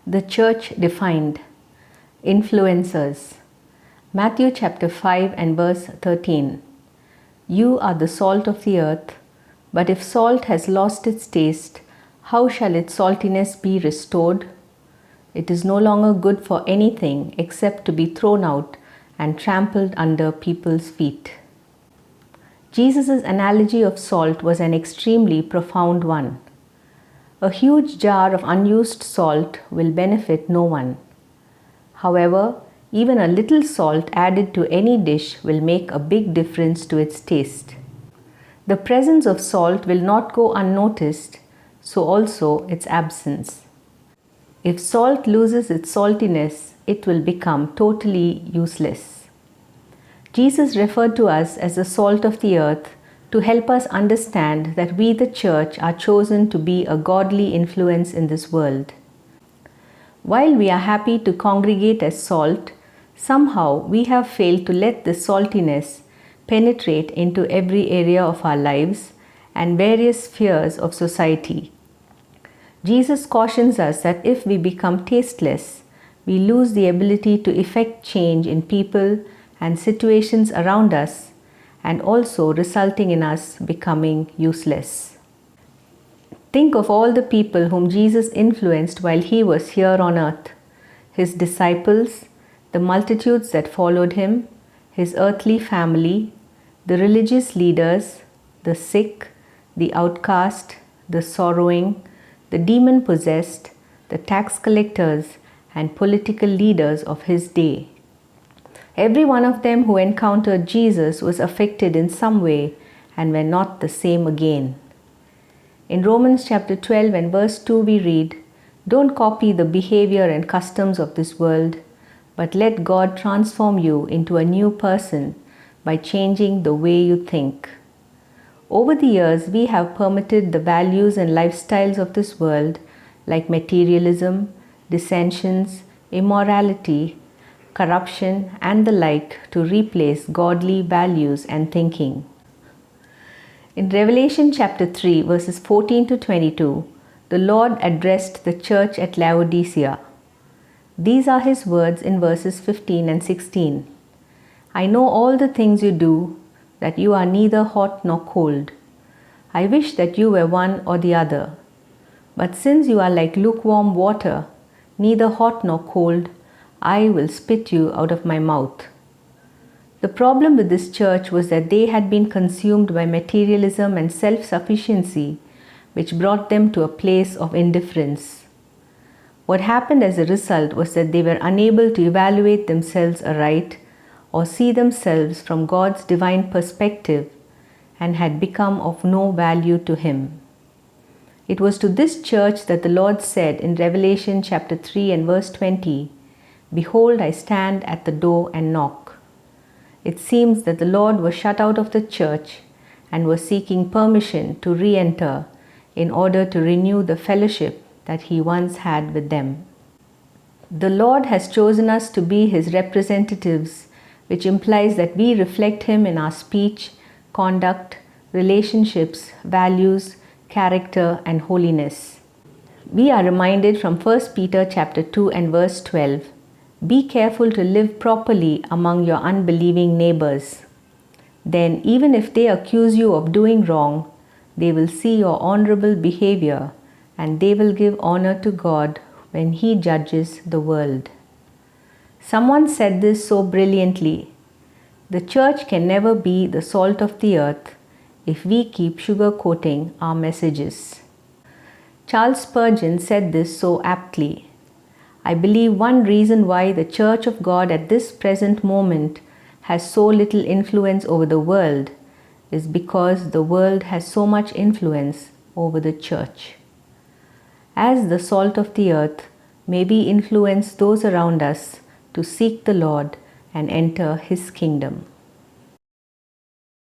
The church defined. Influencers. Matthew chapter 5 and verse 13. You are the salt of the earth, but if salt has lost its taste, how shall its saltiness be restored? It is no longer good for anything except to be thrown out and trampled under people's feet. Jesus' analogy of salt was an extremely profound one. A huge jar of unused salt will benefit no one. However, even a little salt added to any dish will make a big difference to its taste. The presence of salt will not go unnoticed, so also its absence. If salt loses its saltiness, it will become totally useless. Jesus referred to us as the salt of the earth to help us understand that we, the church, are chosen to be a godly influence in this world. While we are happy to congregate as salt, somehow we have failed to let this saltiness penetrate into every area of our lives and various spheres of society. Jesus cautions us that if we become tasteless, we lose the ability to effect change in people and situations around us, and also resulting in us becoming useless. Think of all the people whom Jesus influenced while he was here on earth: his disciples, the multitudes that followed him, his earthly family, the religious leaders, the sick, the outcast, the sorrowing, the demon-possessed, the tax collectors, and political leaders of his day. Every one of them who encountered Jesus was affected in some way and were not the same again. In Romans chapter 12 and verse 2 we read, "Don't copy the behavior and customs of this world, but let God transform you into a new person by changing the way you think." Over the years, we have permitted the values and lifestyles of this world, like materialism, dissensions, immorality, corruption, and the like, to replace godly values and thinking. In Revelation chapter 3, verses 14 to 22, the Lord addressed the church at Laodicea. These are his words in verses 15 and 16. "I know all the things you do, that you are neither hot nor cold. I wish that you were one or the other. But since you are like lukewarm water, neither hot nor cold, I will spit you out of my mouth." The problem with this church was that they had been consumed by materialism and self-sufficiency, which brought them to a place of indifference. What happened as a result was that they were unable to evaluate themselves aright or see themselves from God's divine perspective and had become of no value to Him. It was to this church that the Lord said in Revelation chapter 3 and verse 20, "Behold, I stand at the door and knock." It seems that the Lord was shut out of the church and was seeking permission to re-enter in order to renew the fellowship that He once had with them. The Lord has chosen us to be His representatives, which implies that we reflect Him in our speech, conduct, relationships, values, character, and holiness. We are reminded from 1 Peter chapter 2 and verse 12, "Be careful to live properly among your unbelieving neighbors. Then, even if they accuse you of doing wrong, they will see your honorable behavior and they will give honor to God when He judges the world." Someone said this so brilliantly: "The church can never be the salt of the earth if we keep sugarcoating our messages." Charles Spurgeon said this so aptly: "I believe one reason why the Church of God at this present moment has so little influence over the world is because the world has so much influence over the church." As the salt of the earth, may we influence those around us to seek the Lord and enter His kingdom.